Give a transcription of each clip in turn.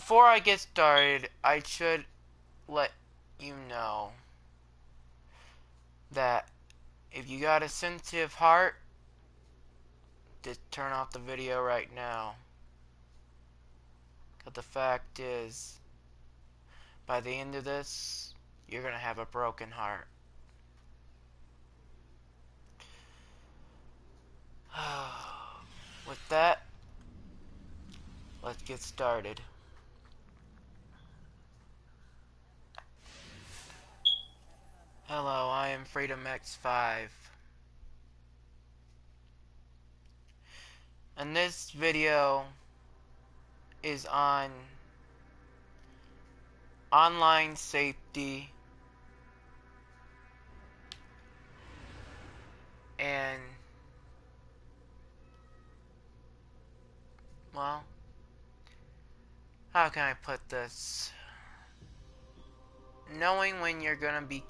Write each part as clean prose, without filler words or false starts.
Before I get started, I should let you know that if you got a sensitive heart, just turn off the video right now. Because the fact is, by the end of this, you're going to have a broken heart. With that, let's get started. Hello, I am FreedomX5. And this video is on online safety and, well, how can I put this? Knowing when you're gonna be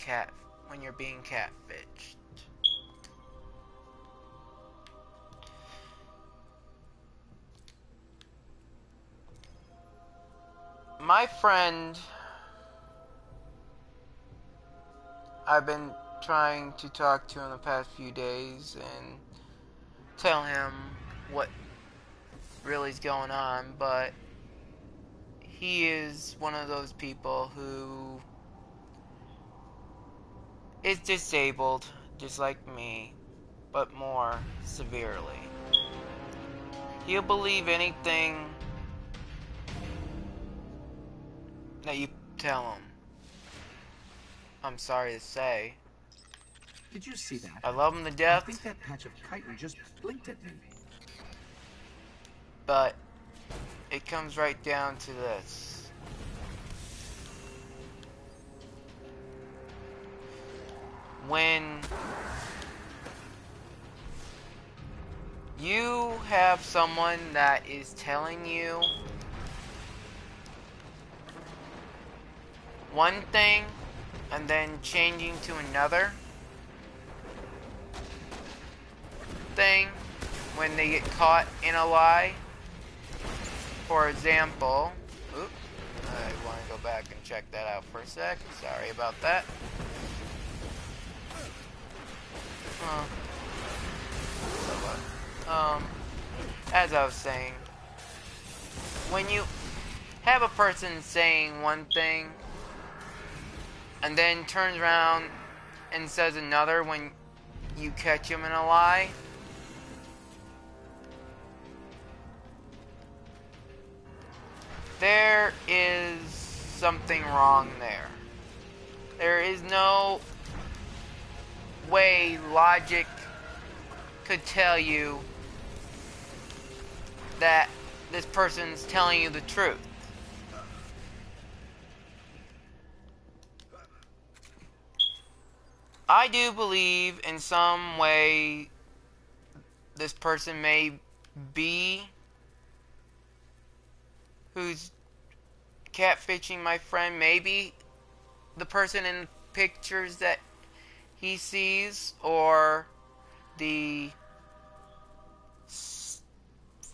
when you're being catfished. My friend, I've been trying to talk to in the past few days and tell him what really is going on, but he is one of those people who is disabled, just like me, but more severely. He'll believe anything that you tell him. I'm sorry to say. Did you see that? I love him to death. I think that patch of chitin just blinked at me. But it comes right down to this. When you have someone that is telling you one thing and then changing to another thing when they get caught in a lie. For example, oops, I want to go back and check that out for a sec. Sorry about that. As I was saying, when you have a person saying one thing and then turns around and says another when you catch him in a lie, there is something wrong there. There is no way logic could tell you that this person's telling you the truth. I do believe in some way this person may be who's catfishing my friend. Maybe the person in pictures that he sees or the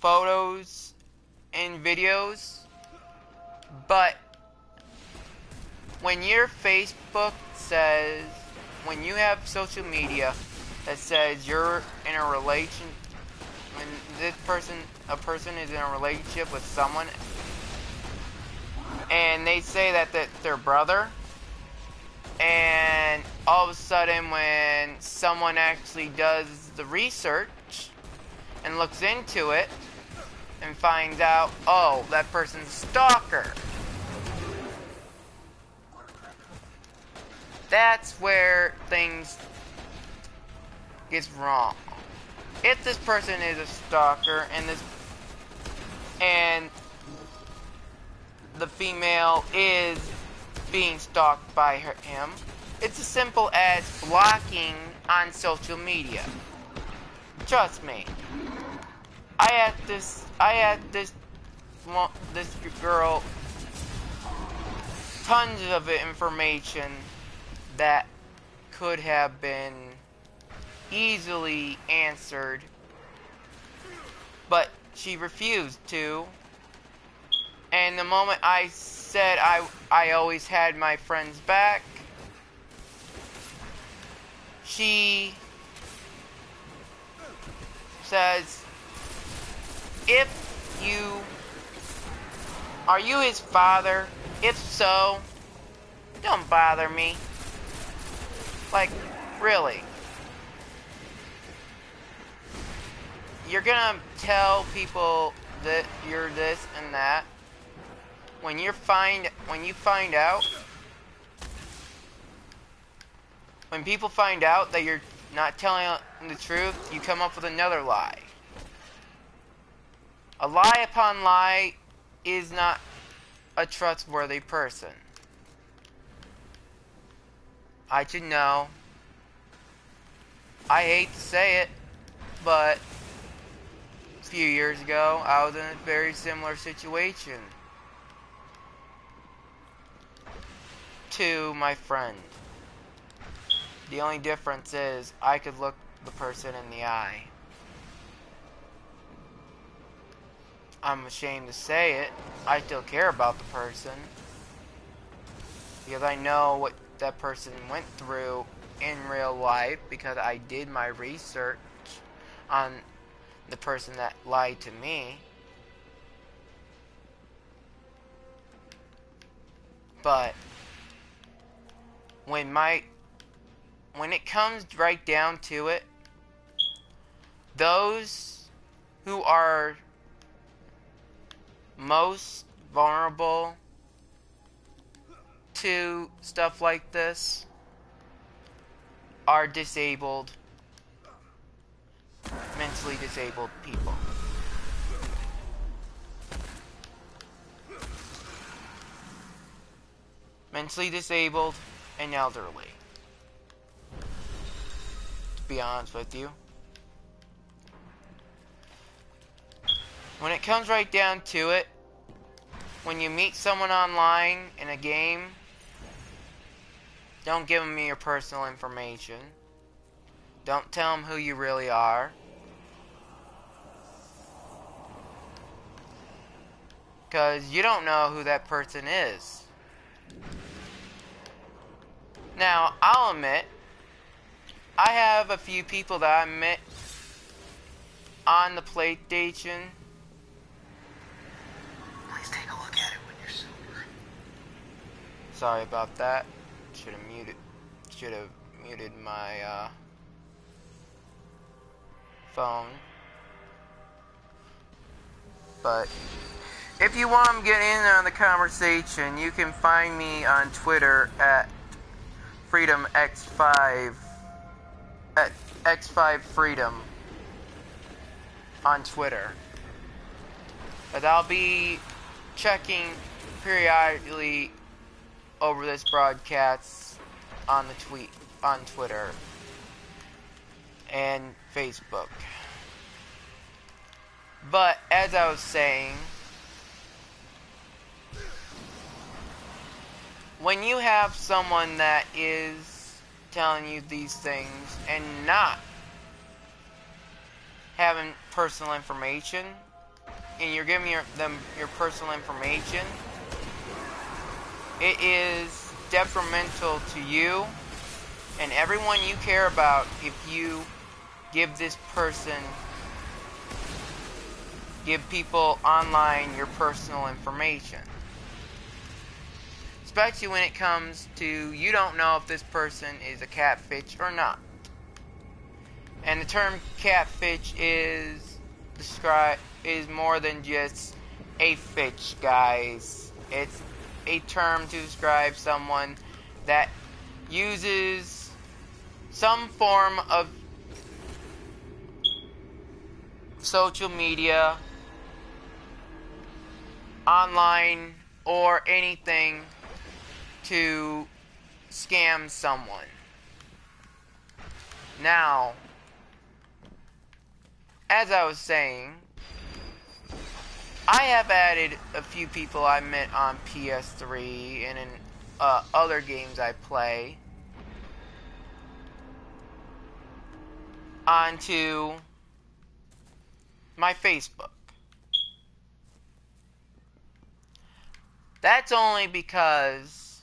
photos and videos, but when your Facebook says, when you have social media that says you're in a relation, when a person is in a relationship with someone and they say that that's their brother, and all of a sudden when someone actually does the research and looks into it and finds out, oh, that person's a stalker, that's where things gets wrong. If this person is a stalker and the female is being stalked by him, it's as simple as blocking on social media. Trust me. I had this girl tons of information that could have been easily answered, but she refused to, And the moment I said I always had my friend's back, she says, are you his father? If so, don't bother me. Like, really? You're gonna tell people that you're this and that when you find out, when people find out that you're not telling the truth, you come up with another lie. A lie upon lie is not a trustworthy person. I should know. I hate to say it, but a few years ago, I was in a very similar situation to my friend. The only difference is I could look the person in the eye. I'm ashamed to say it, I still care about the person because I know what that person went through in real life because I did my research on the person that lied to me. But when it comes right down to it, those who are most vulnerable to stuff like this are disabled, mentally disabled people. Mentally disabled and elderly. To be honest with you. When it comes right down to it, when you meet someone online in a game, don't give them your personal information. Don't tell them who you really are. Because you don't know who that person is. Now, I'll admit, I have a few people that I met on the PlayStation. Please take a look at it when you're sober. Sorry about that. Should have muted my phone. But if you want to get in on the conversation, you can find me on Twitter at FreedomX5 at X5Freedom on Twitter. But I'll be checking periodically over this broadcast on Twitter and Facebook. But as I was saying, when you have someone that is telling you these things and not having personal information, and you're giving them your personal information, it is detrimental to you and everyone you care about if you give people online your personal information. Especially when it comes to you don't know if this person is a catfish or not. And the term catfish is more than just a fish, guys. It's a term to describe someone that uses some form of social media, online, or anything to scam someone. Now, as I was saying, I have added a few people I met on PS3 and in other games I play onto my Facebook. That's only because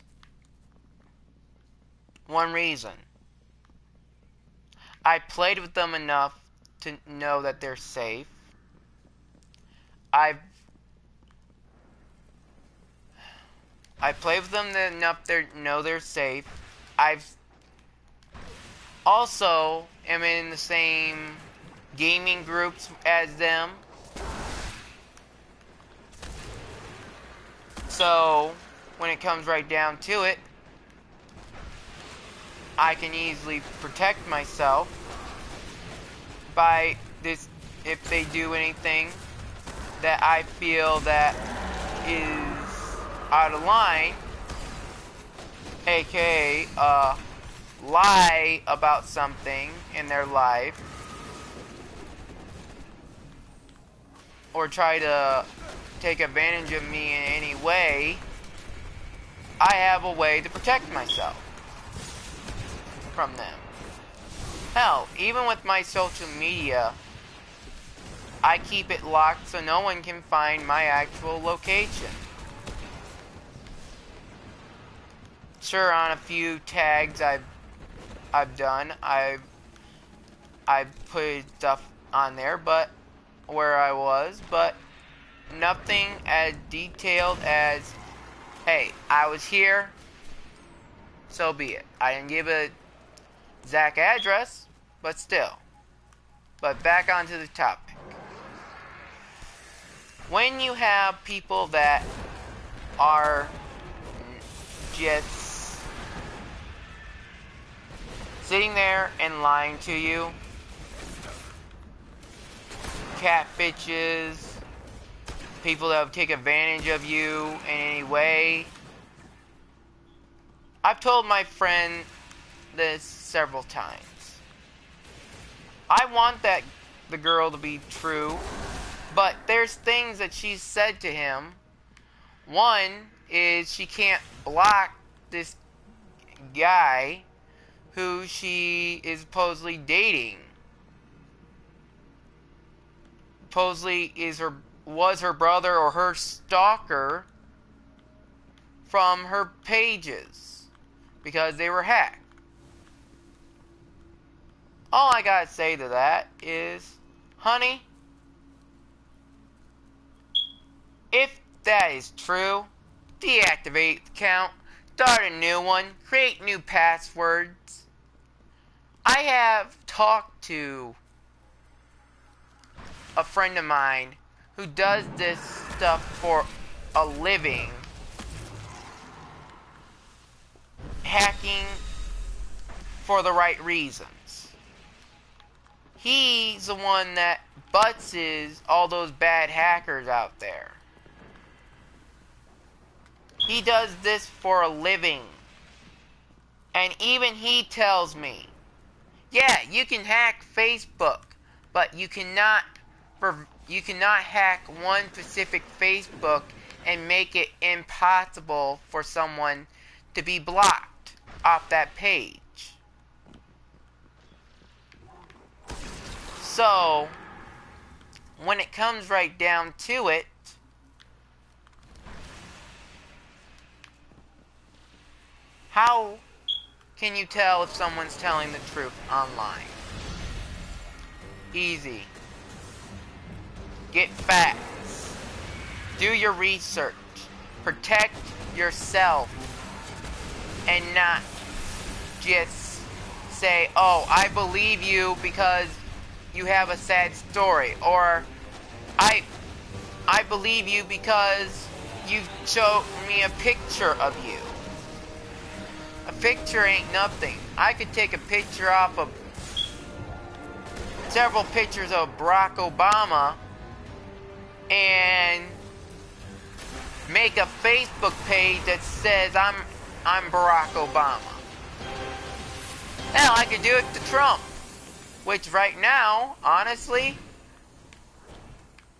one reason. I played with them enough to know that they're safe. I played with them enough to know they're safe. I've also am in the same gaming groups as them. So, when it comes right down to it, I can easily protect myself by this if they do anything that I feel that is out of line, aka lie about something in their life, or try to take advantage of me in any way. I have a way to protect myself from them. Hell, even with my social media, I keep it locked so no one can find my actual location. Sure, on a few tags I've done, I've put stuff on there, but where I was, but nothing as detailed as, hey, I was here, so be it. I didn't give a exact address, but still. But back onto the topic. When you have people that are just sitting there and lying to you, catfishes, people that will take advantage of you in any way. I've told my friend this several times. I want the girl to be true, but there's things that she's said to him. One is she can't block this guy who she is supposedly dating. Supposedly was her brother or her stalker from her pages because they were hacked. All I gotta say to that is, honey, if that is true, deactivate the account, start a new one, create new passwords. I have talked to a friend of mine who does this stuff for a living, hacking for the right reasons. He's the one that buttses all those bad hackers out there. He does this for a living. And even he tells me, yeah, you can hack Facebook, but you cannot hack one specific Facebook and make it impossible for someone to be blocked off that page. So, when it comes right down to it, how can you tell if someone's telling the truth online? Easy. Get facts. Do your research. Protect yourself. And not just say, oh, I believe you because you have a sad story. Or, I believe you because you showed me a picture of you. A picture ain't nothing. I could take a picture off of several pictures of Barack Obama and make a Facebook page that says I'm Barack Obama. Hell, I could do it to Trump, which right now, honestly,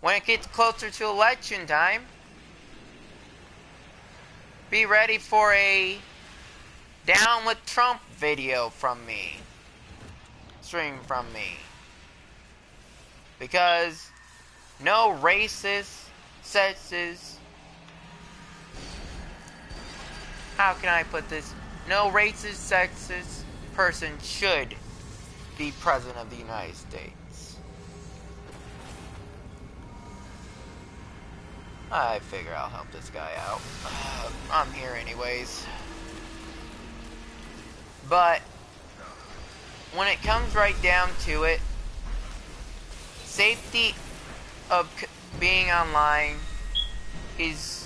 when it gets closer to election time, be ready for a Down with Trump video from me. Stream from me. Because no racist, sexist, how can I put this? No racist, sexist person should be president of the United States. I figure I'll help this guy out. I'm here anyways. But when it comes right down to it, safety of being online is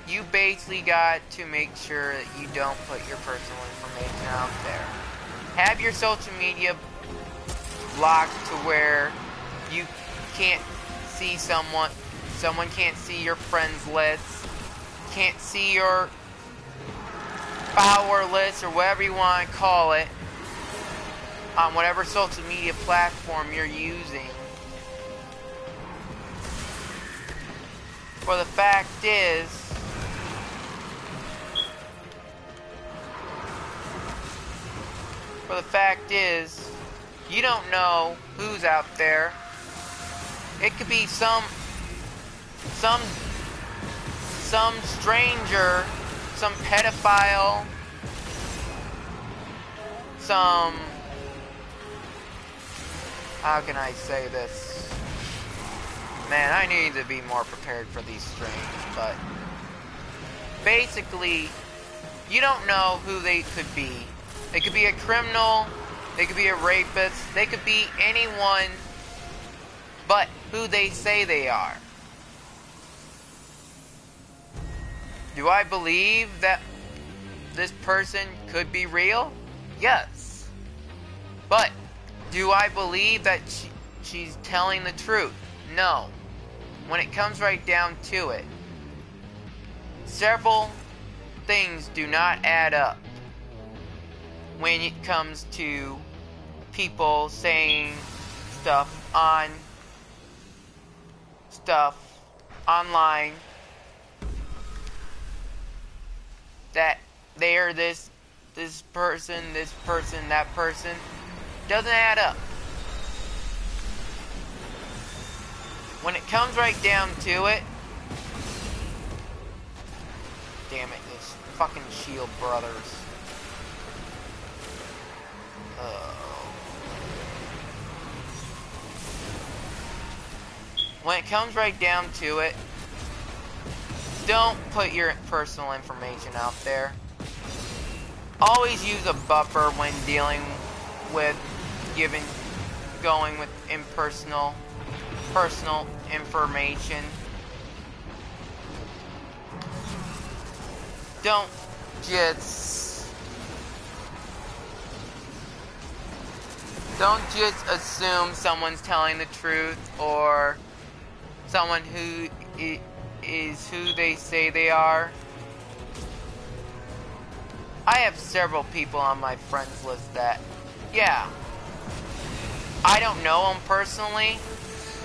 you basically got to make sure that you don't put your personal information out there. Have your social media blocked to where you can't see someone can't see your friends list, can't see your follower list, or whatever you want to call it, on whatever social media platform you're using. For the fact is, you don't know who's out there. It could be some stranger, some pedophile, some, how can I say this? Man, I need to be more prepared for these streams, but basically, you don't know who they could be. They could be a criminal, they could be a rapist, they could be anyone but who they say they are. Do I believe that this person could be real? Yes. But do I believe that she's telling the truth? No. When it comes right down to it, several things do not add up when it comes to people saying stuff online that they are this person, that person. Doesn't add up. When it comes right down to it, damn it, this fucking Shield brothers. When it comes right down to it, don't put your personal information out there. Always use a buffer when dealing with going with personal information. Don't just assume someone's telling the truth or someone who is who they say they are. I have several people on my friends list that, yeah, I don't know them personally.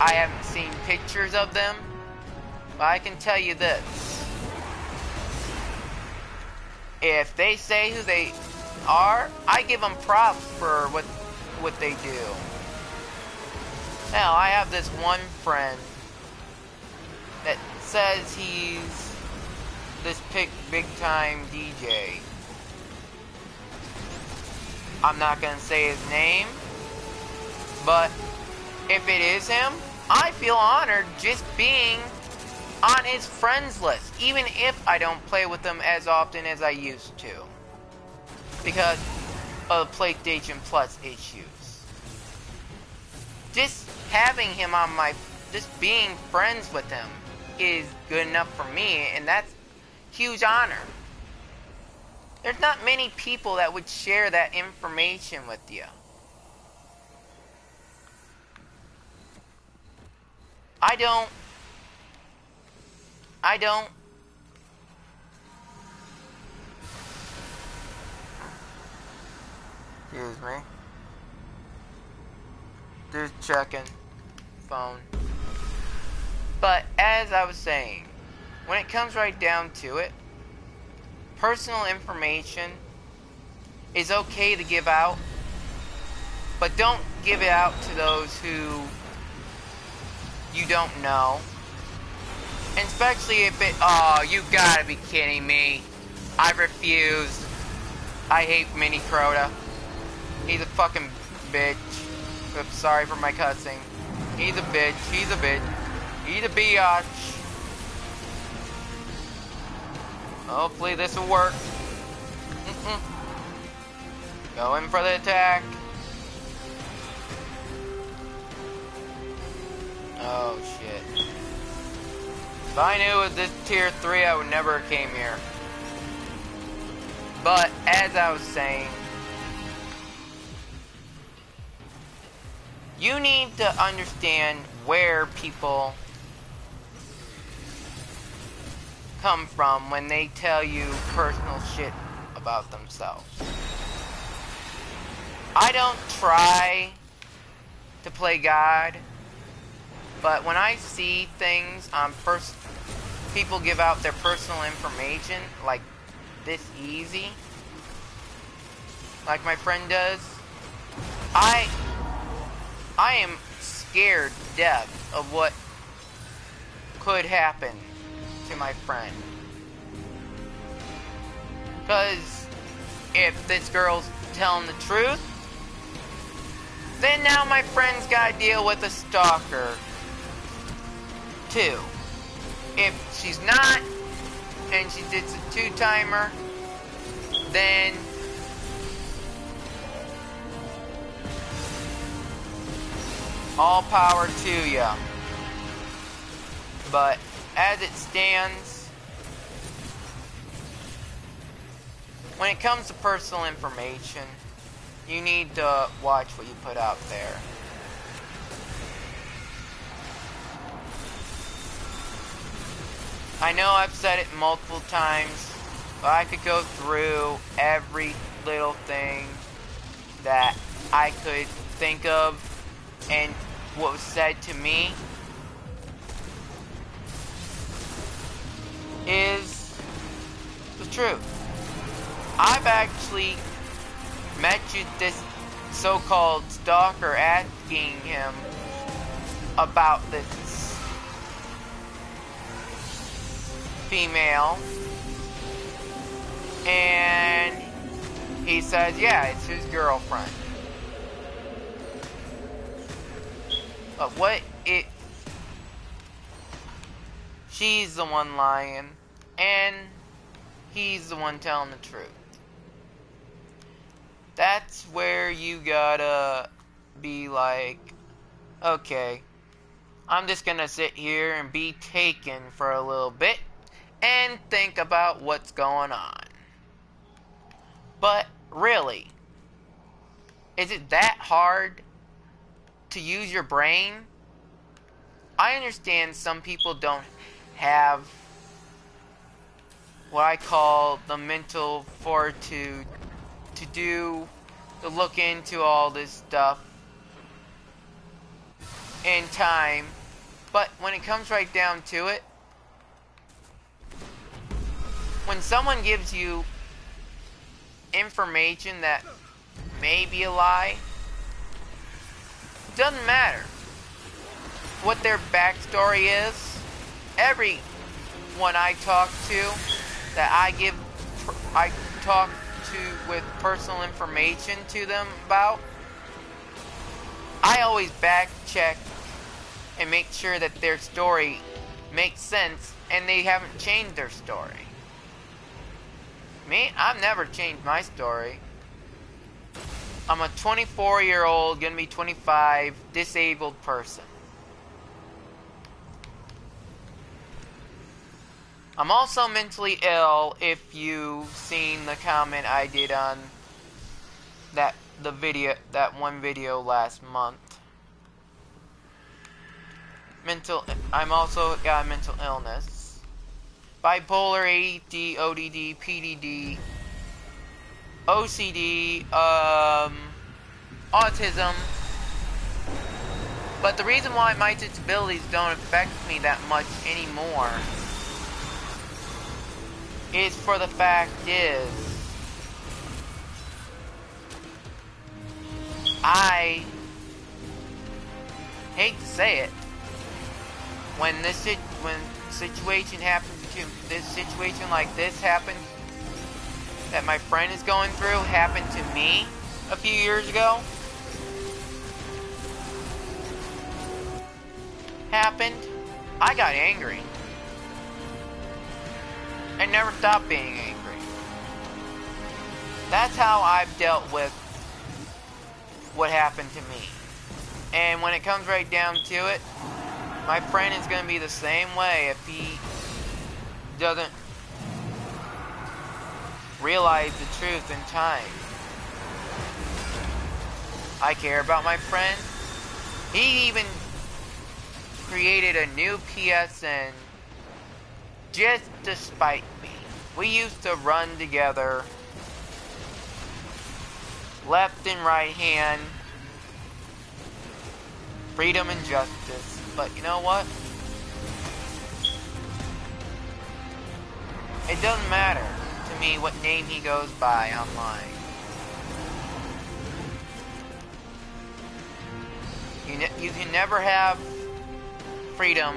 I haven't seen pictures of them, but I can tell you this. If they say who they are, I give them props for what they do. Now, I have this one friend that says he's this big time DJ. I'm not gonna say his name, but if it is him, I feel honored just being on his friends list, even if I don't play with him as often as I used to, because of PlayStation Plus issues. Just having him on just being friends with him is good enough for me, and that's huge honor. There's not many people that would share that information with you. I don't. Excuse me. Just checking phone. But as I was saying, when it comes right down to it, personal information is okay to give out, but don't give it out to those who you don't know. And especially if oh, you gotta be kidding me. I refuse. I hate Mini Crota. He's a fucking bitch. Oops, sorry for my cussing. He's a bitch. He's a bitch. He's a biatch. Hopefully this will work. Going for the attack. Oh shit. If I knew it was this tier 3, I would never have came here. But, as I was saying, you need to understand where people come from when they tell you personal shit about themselves. I don't try to play God, but when I see things on people give out their personal information like this easy, like my friend does, I am scared to death of what could happen to my friend. Because if this girl's telling the truth, then now my friend's gotta deal with a stalker too. If she's not, and she did a 2-timer, then all power to ya. But as it stands, when it comes to personal information, you need to watch what you put out there. I know I've said it multiple times, but I could go through every little thing that I could think of and what was said to me is the truth. I've actually met this so-called stalker asking him about this female, and he says, yeah, it's his girlfriend. But what if she's the one lying and he's the one telling the truth? That's where you gotta be like, okay, I'm just gonna sit here and be taken for a little bit and think about what's going on. But really, is it that hard to use your brain? I understand some people don't have what I call the mental fortitude to look into all this stuff in time, but when it comes right down to it, when someone gives you information that may be a lie, it doesn't matter what their backstory is. Everyone I talk to that I talk to with personal information to them about, I always back check and make sure that their story makes sense and they haven't changed their story. Me, I've never changed my story. I'm a 24-year-old, gonna be 25, disabled person. I'm also mentally ill, if you've seen the comment I did on that one video last month. I'm also got a mental illness. Bipolar, ADD, ODD, PDD, OCD, autism. But the reason why my disabilities don't affect me that much anymore is for the fact is, I hate to say it, when situation happens to this situation like this happens that my friend is going through happened to me a few years ago. I got angry. I never stopped being angry. That's how I've dealt with what happened to me. And when it comes right down to it, my friend is going to be the same way if he doesn't realize the truth in time. I care about my friend. He even created a new PSN just to spite me. We used to run together, left and right hand, freedom and justice. But you know what? It doesn't matter to me what name he goes by online. You can never have freedom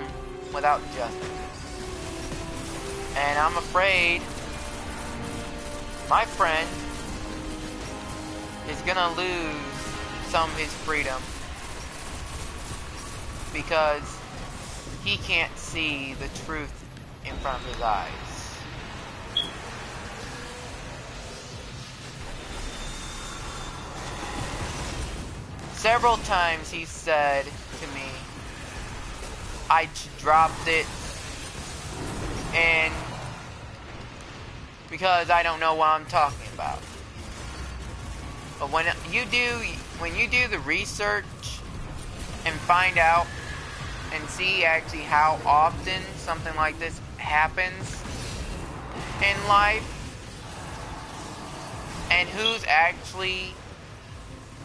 without justice. And I'm afraid my friend is gonna lose some of his freedom because he can't see the truth in front of his eyes. Several times he said to me, I dropped it, and because I don't know what I'm talking about. But when you do the research and find out and see actually how often something like this happens in life and who's actually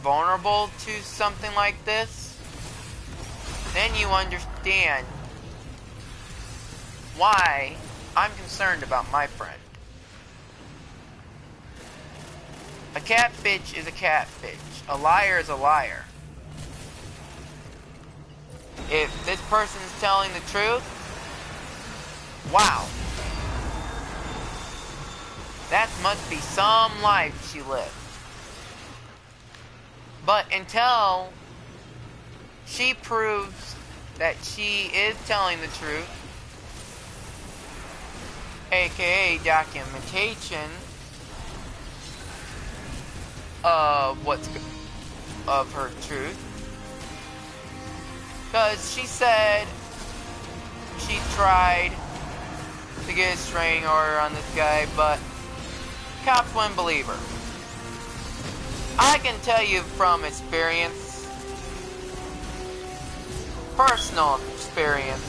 vulnerable to something like this, then you understand why I'm concerned about my friend. A catfish is a catfish. A liar is a liar. If this person is telling the truth, wow. That must be some life she lived. But until she proves that she is telling the truth, aka documentation of of her truth, because she said she tried to get a restraining order on this guy, but cops wouldn't believe her. I can tell you from experience, personal experience,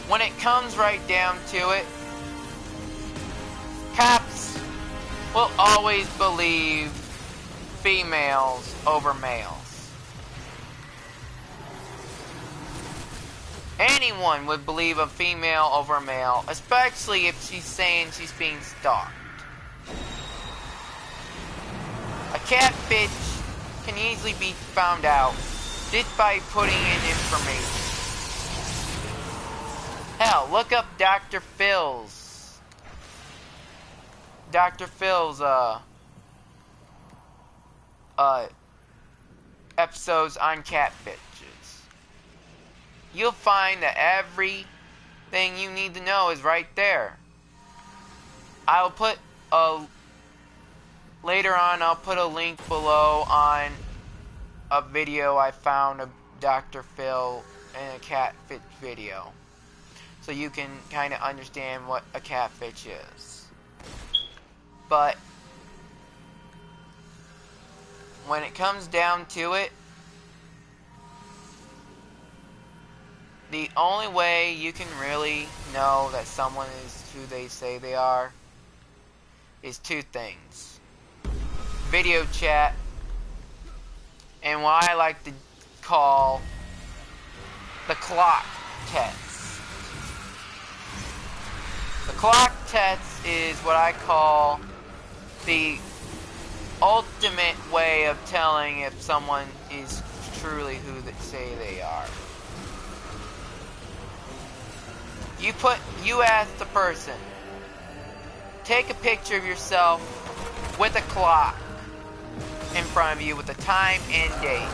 when it comes right down to it, cops will always believe females over males. Anyone would believe a female over a male, especially if she's saying she's being stalked. A catfish can easily be found out just by putting in information. Hell, look up Dr. Phil's episodes on catfishes. You'll find that everything you need to know is right there. I'll put later on, I'll put a link below on a video I found of Dr. Phil in a catfish video, so you can kind of understand what a catfish is. But when it comes down to it, the only way you can really know that someone is who they say they are is two things: video chat and what I like to call the clock test. The clock test is what I call the ultimate way of telling if someone is truly who they say they are. You ask the person, take a picture of yourself with a clock in front of you with a time and date.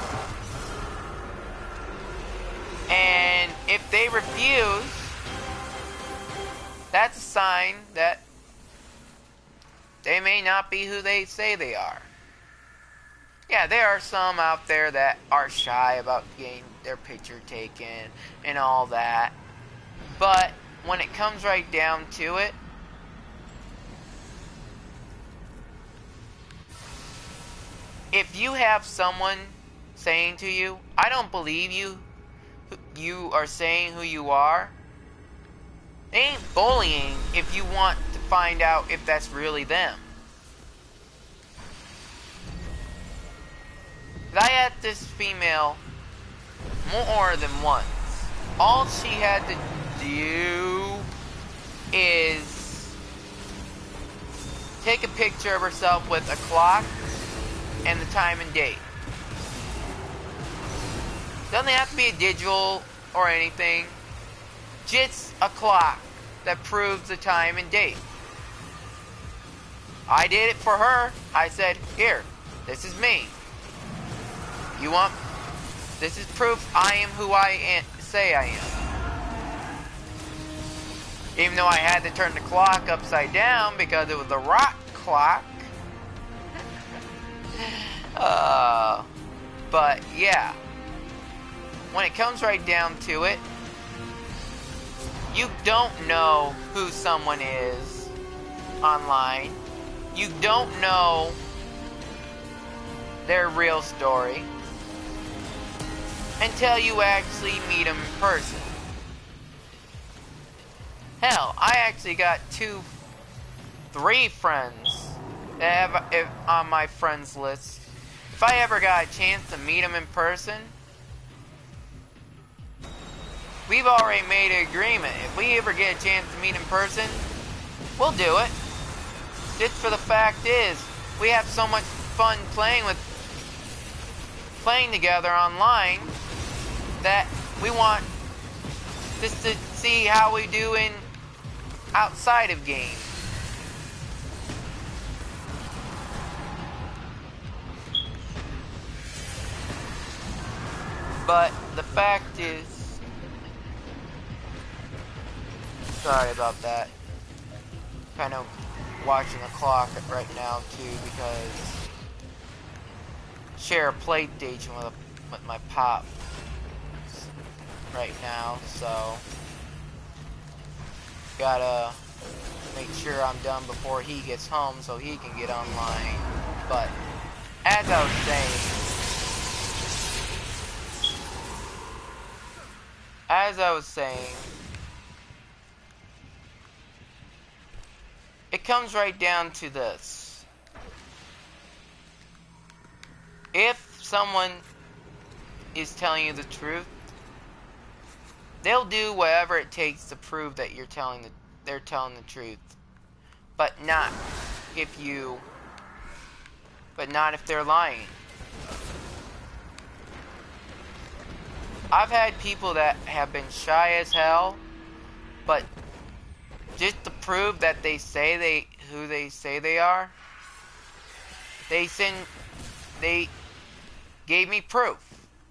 And if they refuse, that's a sign that they may not be who they say they are. Yeah, there are some out there that are shy about getting their picture taken and all that. But when it comes right down to it, if you have someone saying to you, I don't believe you are saying who you are, they ain't bullying if you want to find out if that's really them. I had this female more than once. All she had to do is take a picture of herself with a clock and the time and date. Doesn't have to be a digital or anything. Just a clock that proves the time and date. I did it for her. I said, here, this is me. You want... This is proof I am who I say I am. Even though I had to turn the clock upside down because it was a rock clock. But yeah. When it comes right down to it, you don't know who someone is online. You don't know their real story until you actually meet them in person. Hell, I actually got 3 friends that have on my friends list. If I ever got a chance to meet them in person, we've already made an agreement. If we ever get a chance to meet in person, we'll do it. Just for the fact is, we have so much fun playing together online that we want just to see how we do in outside of games. But the fact is, sorry about that. Kind of watching the clock right now too, because share a PlayStation with my pop right now, so gotta make sure I'm done before he gets home so he can get online. But as I was saying, it comes right down to this. If someone is telling you the truth, they'll do whatever it takes to prove that they're telling the truth. But not if they're lying. I've had people that have been shy as hell, but just to prove that they say who they say they are, they gave me proof.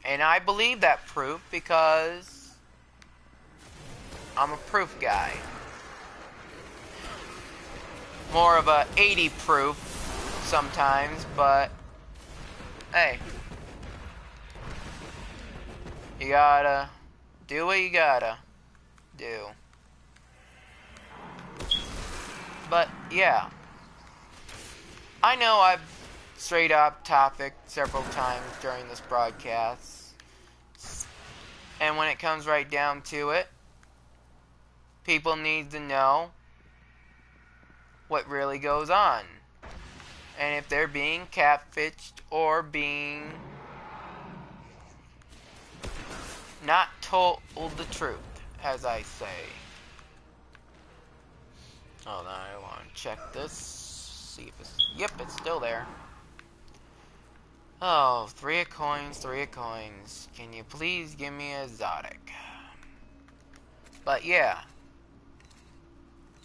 And I believe that proof because I'm a proof guy. More of a 80 proof sometimes, but hey, you gotta do what you gotta do. But yeah, I know I've strayed off topic several times during this broadcast, and when it comes right down to it, people need to know what really goes on, and if they're being catfished or being not told the truth, as I say. Hold on, I want to check this. See if it's... Yep, it's still there. Oh, 3 of coins, 3 of coins. Can you please give me a exotic? But yeah,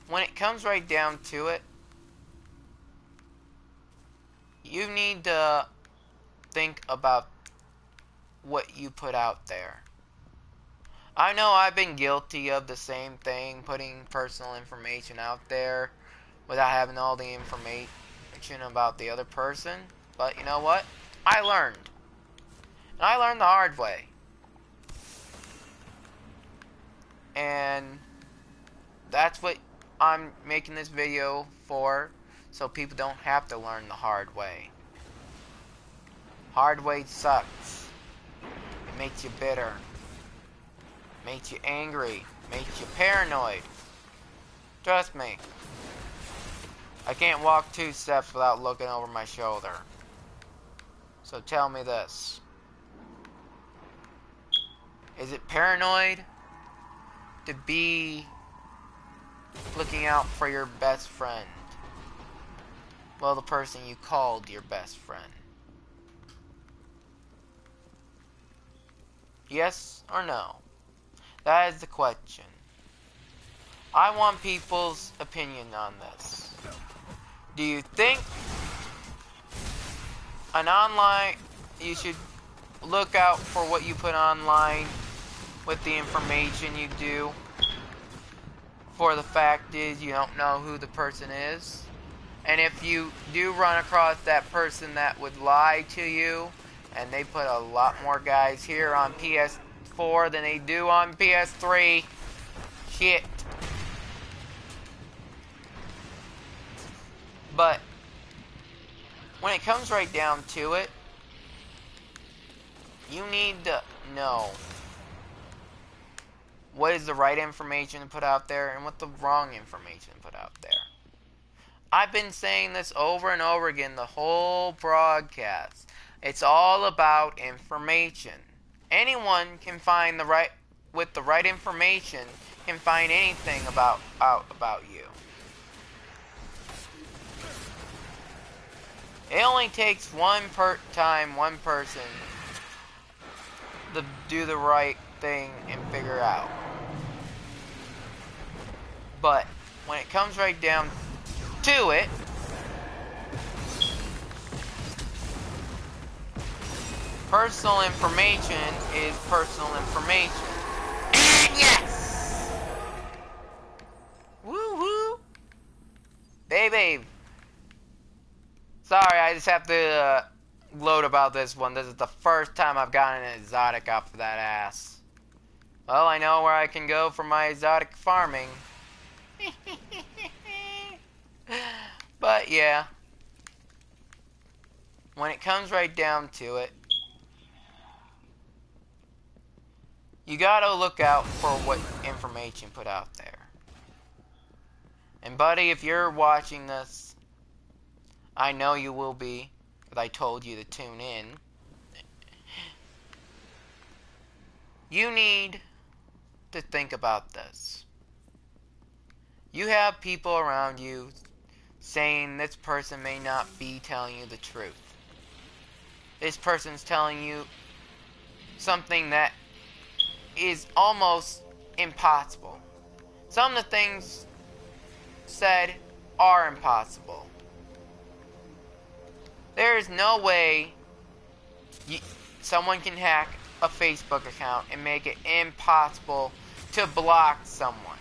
when it comes right down to it, you need to think about what you put out there. I know I've been guilty of the same thing, putting personal information out there without having all the information about the other person. But you know what? I learned. And I learned the hard way. And that's what I'm making this video for, so people don't have to learn the hard way. Hard way sucks. It makes you bitter. Makes you angry. Makes you paranoid. Trust me. I can't walk 2 steps without looking over my shoulder. So tell me this. Is it paranoid to be looking out for your best friend? Well, the person you called your best friend. Yes or no? That is the question. I want people's opinion on this. Do you think you should look out for what you put online with the information you do? For the fact is, you don't know who the person is. And if you do run across that person that would lie to you, and they put a lot more guys here on PS4 than they do on PS3, shit. But when it comes right down to it, you need to know what is the right information to put out there and what the wrong information to put out there. I've been saying this over and over again the whole broadcast. It's all about information. Anyone can find with the right information, can find anything out about you. It only takes one person to do the right thing and figure out. But when it comes right down to it, personal information is personal information. And yes! Woo woo! Babe. Sorry, I just have to gloat about this one. This is the first time I've gotten an exotic off of that ass. Well, I know where I can go for my exotic farming. But yeah, when it comes right down to it, you gotta look out for what information put out there. And buddy, if you're watching this, I know you will be, because I told you to tune in. You need to think about this. You have people around you saying this person may not be telling you the truth. This person's telling you something that is almost impossible. Some of the things said are impossible. There is no way someone can hack a Facebook account and make it impossible to block someone.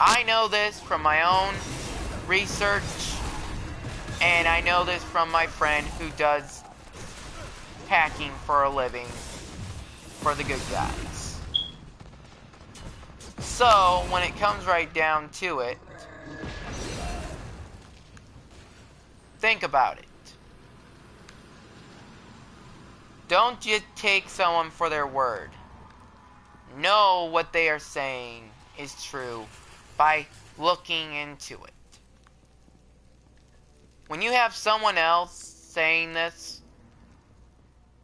I know this from my own research, and I know this from my friend who does hacking for a living for the good guys. So, when it comes right down to it, think about it. Don't just take someone for their word. Know what they are saying is true by looking into it. When you have someone else saying this,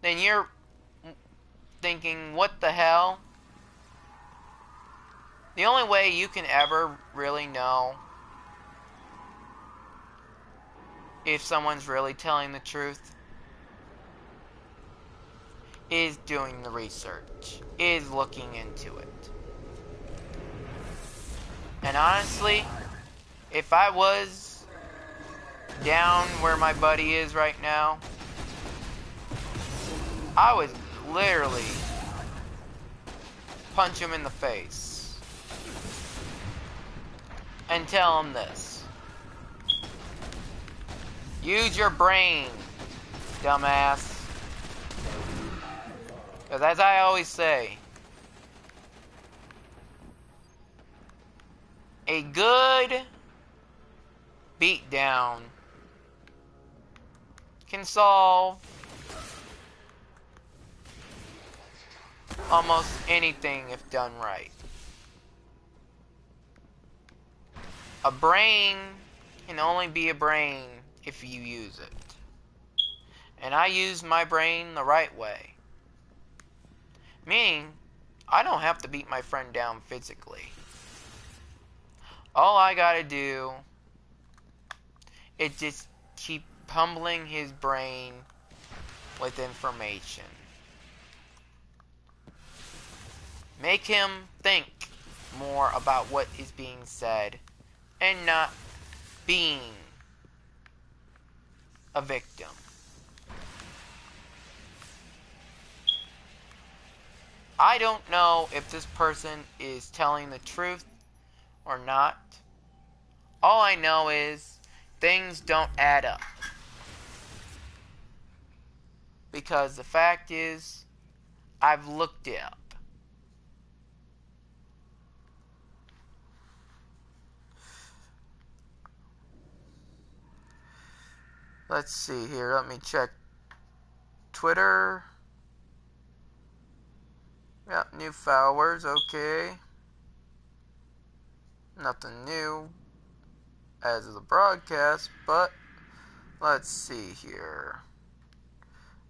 then you're thinking, what the hell? The only way you can ever really know if someone's really telling the truth is doing the research, is looking into it. And honestly, if I was down where my buddy is right now, I would literally punch him in the face and tell him this: use your brain, dumbass. Because as I always say, a good beatdown can solve almost anything if done right. A brain can only be a brain if you use it. And I use my brain the right way. Meaning, I don't have to beat my friend down physically. All I gotta do is just keep humbling his brain with information. Make him think more about what is being said and not being a victim. I don't know if this person is telling the truth or not. All I know is things don't add up. Because the fact is, I've looked it up. Let's see here. Let me check Twitter. Yep, new followers. Okay. Nothing new as of the broadcast, but let's see here.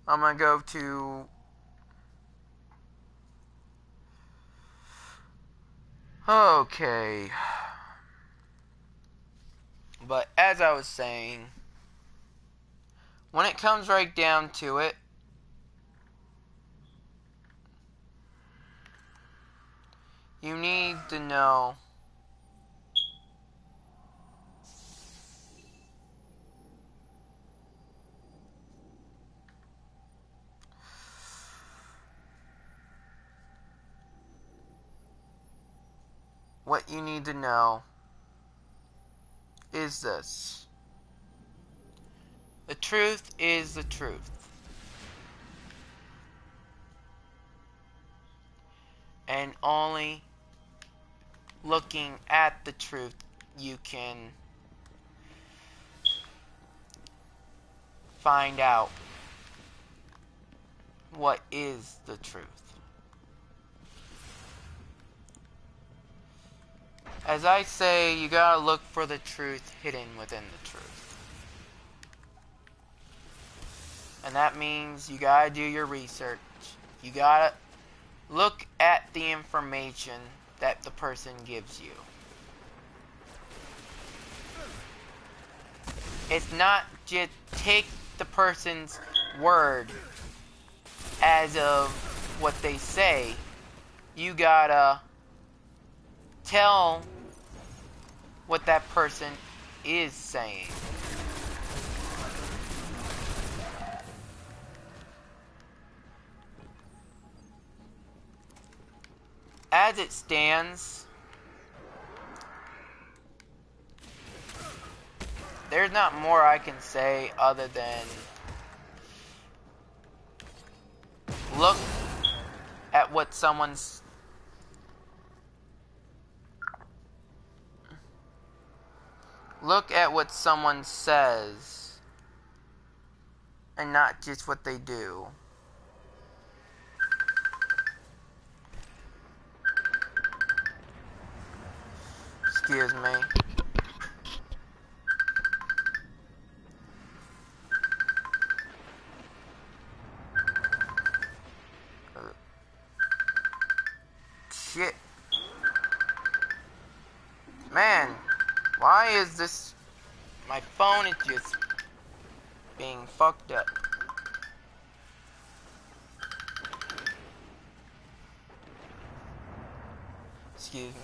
I'm going to go to okay. But as I was saying, when it comes right down to it, you need to know what you need to know is this. The truth is the truth. And only looking at the truth you can find out what is the truth. As I say, you gotta look for the truth hidden within the truth. And that means you gotta do your research. You gotta look at the information that the person gives you. It's not just take the person's word as of what they say. You gotta tell what that person is saying. As it stands, there's not more I can say other than look at what someone says and not just what they do. Excuse me. Shit. Man, why is this... My phone is just being fucked up. Excuse me.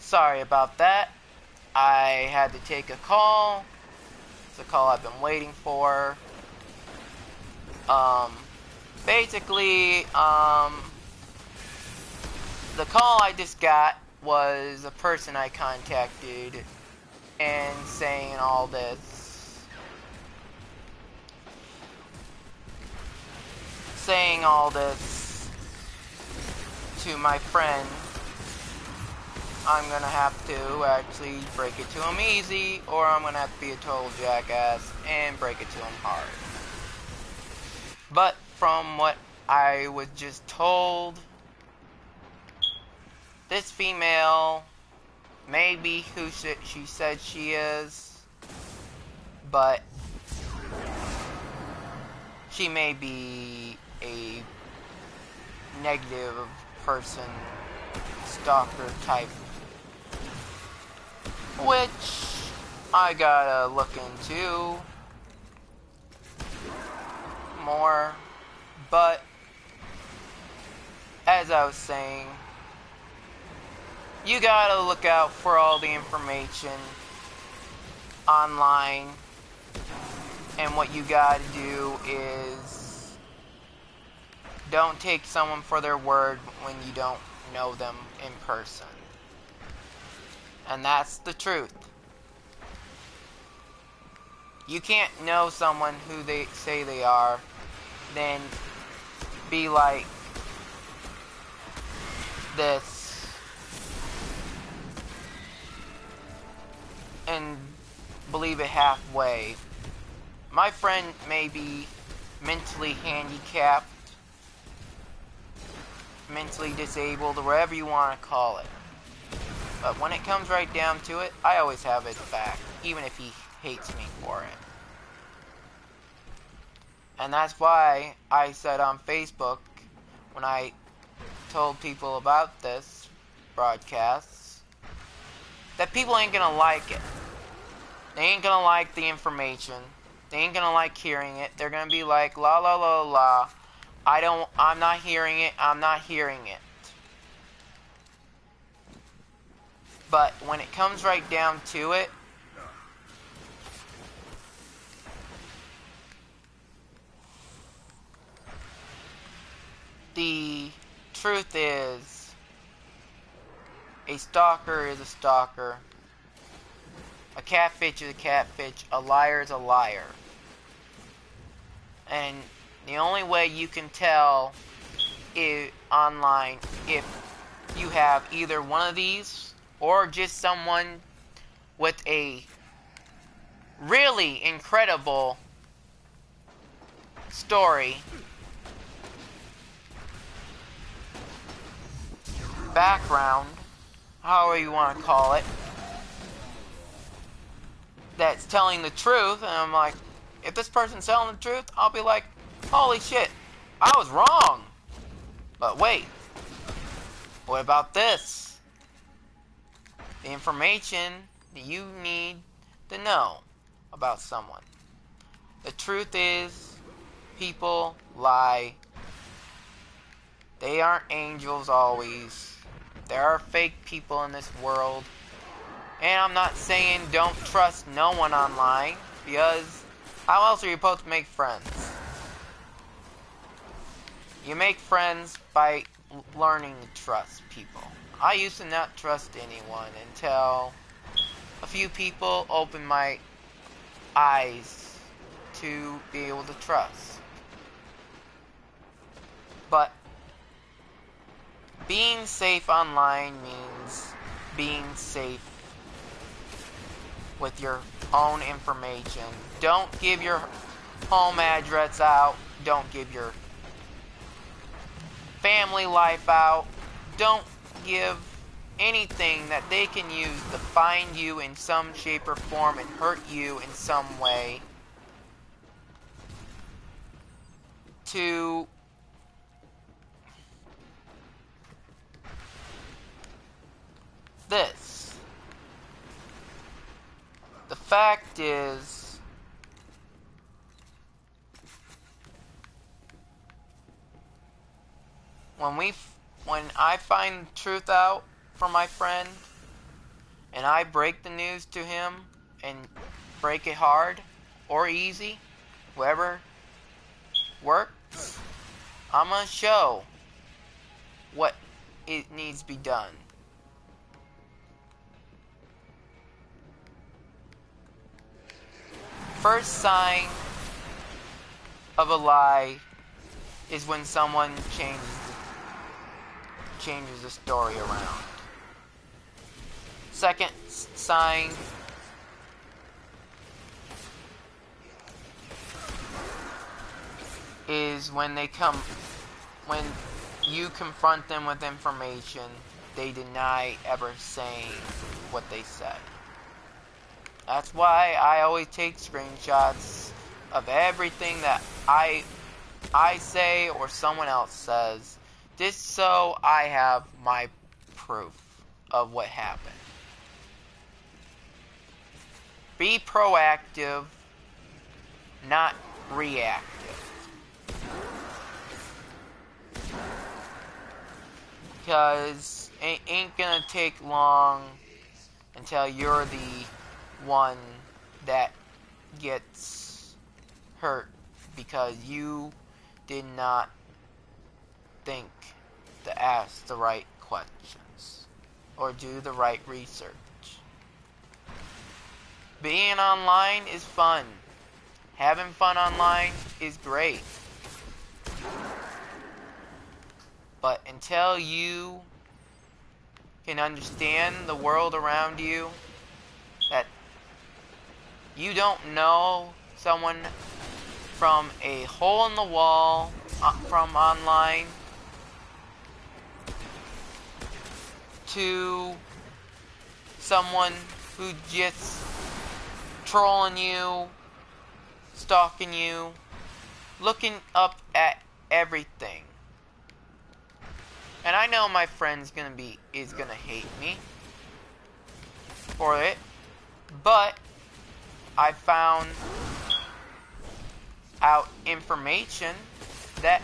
sorry about that. I had to take a call. It's a call I've been waiting for. Basically, the call I just got was a person I contacted and saying all this. Saying all this to my friend. I'm gonna have to actually break it to him easy, or I'm gonna have to be a total jackass and break it to him hard. But from what I was just told, this female may be who she said she is, but she may be a negative person, stalker type, which I gotta look into more. But as I was saying, you gotta look out for all the information online, and what you gotta do is don't take someone for their word when you don't know them in person. And that's the truth. You can't know someone who they say they are, then be like this and believe it halfway. My friend may be mentally handicapped, mentally disabled, or whatever you want to call it. But when it comes right down to it, I always have his back, even if he hates me for it. And that's why I said on Facebook, when I told people about this broadcast, that people ain't gonna like it. They ain't gonna like the information. They ain't gonna like hearing it. They're gonna be like, la la la la. I'm not hearing it. I'm not hearing it. But when it comes right down to it, the truth is, a stalker is a stalker. A catfish is a catfish. A liar is a liar. And the only way you can tell online if you have either one of these or just someone with a really incredible story, background, however you want to call it, that's telling the truth. And I'm like, if this person's telling the truth, I'll be like, holy shit, I was wrong. But wait, what about this? The information that you need to know about someone. The truth is, people lie. They aren't angels always. There are fake people in this world. And I'm not saying don't trust no one online, because how else are you supposed to make friends? You make friends by learning to trust people. I used to not trust anyone until a few people opened my eyes to be able to trust. But being safe online means being safe with your own information. Don't give your home address out. Don't give your family life out. Don't give anything that they can use to find you in some shape or form and hurt you in some way to this. The fact is, when I find the truth out for my friend, and I break the news to him and break it hard or easy, whatever works, I'm gonna show what it needs to be done. First sign of a lie is when someone changes the story around. Second sign is when you confront them with information, they deny ever saying what they said. That's why I always take screenshots of everything that I say or someone else says, just so I have my proof of what happened. Be proactive, not reactive. Because it ain't gonna take long until you're the one that gets hurt because you did not think to ask the right questions or do the right research. Being online is fun. Having fun online is great. But until you can understand the world around you, that you don't know someone from a hole in the wall from online to someone who just trolling you, stalking you, looking up at everything. And I know my friend's is gonna hate me for it, but I found out information that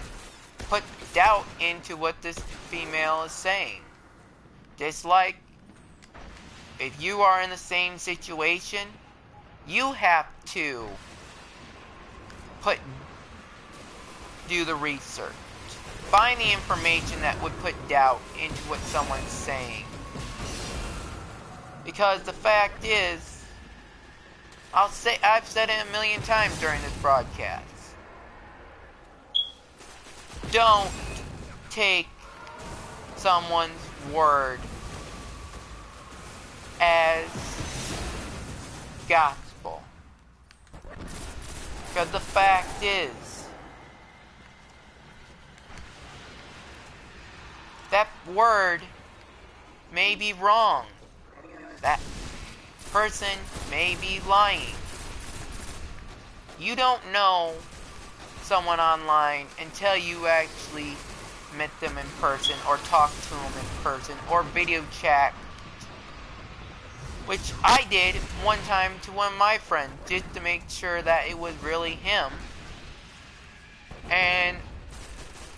put doubt into what this female is saying. Just like if you are in the same situation, you have to do the research. Find the information that would put doubt into what someone's saying. Because the fact is, I've said it a million times during this broadcast. Don't take someone's word as gospel. Because the fact is, that word may be wrong. That person may be lying. You don't know someone online until you actually met them in person or talked to them in person or video chat, which I did one time to one of my friends just to make sure that it was really him. And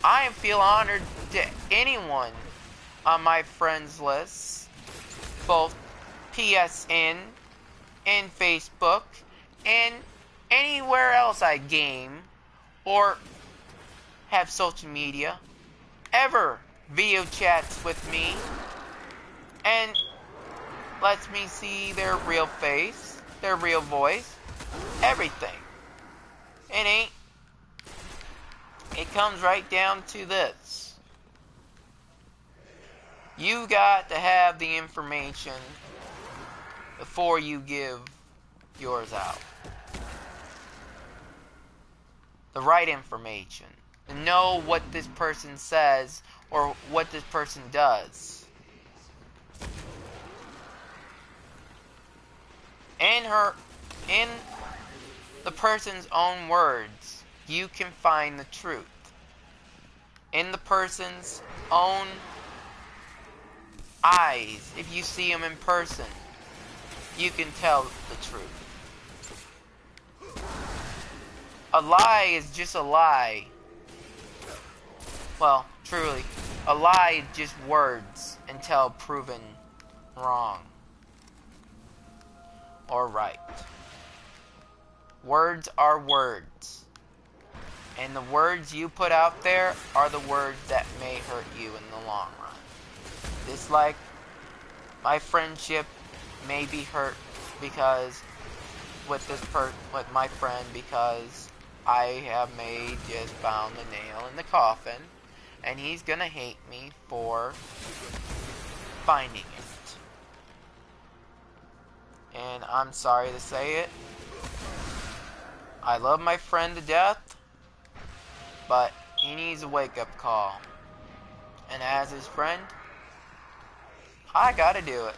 I feel honored to anyone on my friends list, both PSN and Facebook and anywhere else I game or have social media, ever video chats with me and lets me see their real face, their real voice, everything. It comes right down to this. You got to have the information before you give yours out. The right information. To know what this person says or what this person does. In the person's own words, you can find the truth. In the person's own eyes, if you see them in person, you can tell the truth. A lie is just a lie. Well, truly, a lie is just words until proven wrong. or right. Words are words. And the words you put out there are the words that may hurt you in the long run. Just like my friendship may be hurt because with my friend, because I just found the nail in the coffin, and he's gonna hate me for finding it. And I'm sorry to say it. I love my friend to death, but he needs a wake-up call. And as his friend, I gotta do it.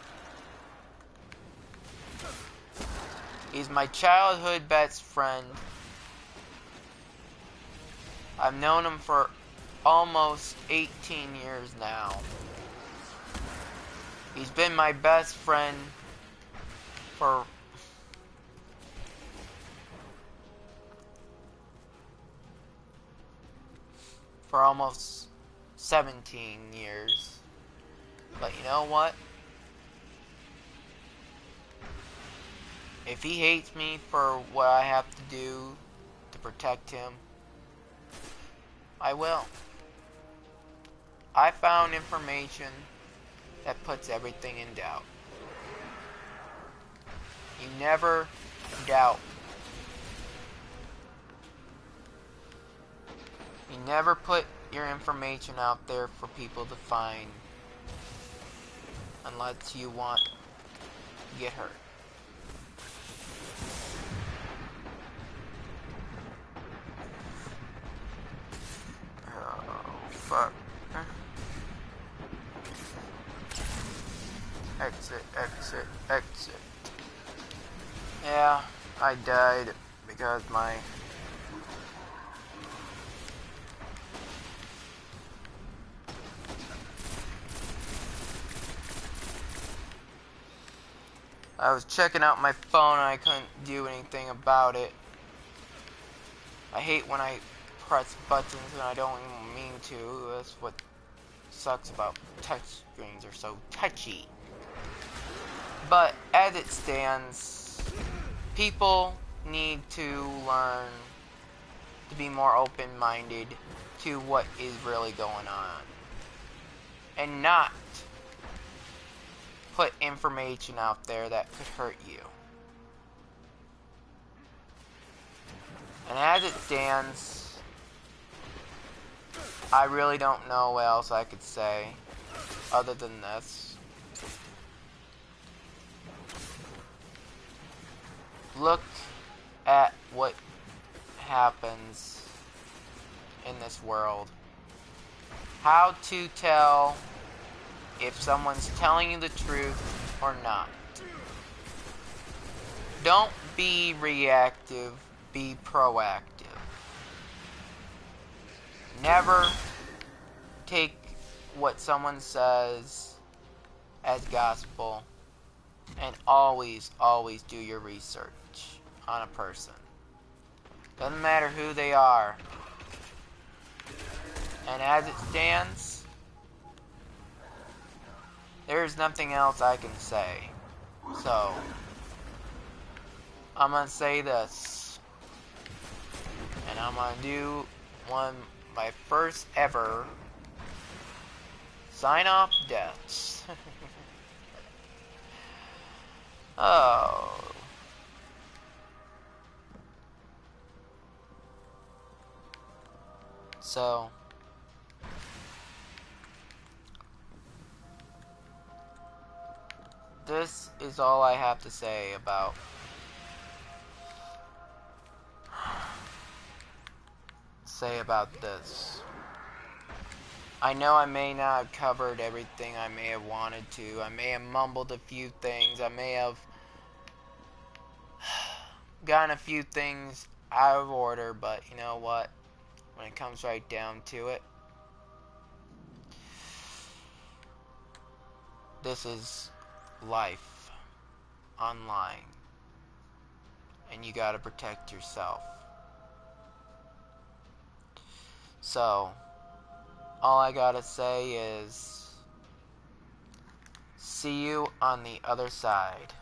He's my childhood best friend. I've known him for almost 18 years now. He's been my best friend for almost 17 years. But you know what? If he hates me for what I have to do to protect him, I will. I found information that puts everything in doubt. You never doubt. You never put your information out there for people to find unless you want to get hurt. Oh, fuck. Exit, exit, exit. Yeah, I died because I was checking out my phone and I couldn't do anything about it. I hate when I press buttons and I don't even mean to. That's what sucks about touch screens, are so touchy. But as it stands, people need to learn to be more open-minded to what is really going on. And not put information out there that could hurt you. And as it stands, I really don't know what else I could say other than this. Look at what happens in this world. How to tell if someone's telling you the truth or not. Don't be reactive, be proactive. Never take what someone says as gospel, and always, always do your research on a person. Doesn't matter who they are. And as it stands, there's nothing else I can say. So, I'm gonna say this. And I'm gonna do my first ever sign-off deaths. Oh. So, this is all I have to say about this. I know I may not have covered everything I may have wanted to. I may have mumbled a few things. I may have gotten a few things out of order, but you know what? When it comes right down to it, this is life online, and you gotta protect yourself. So, all I gotta say is, see you on the other side.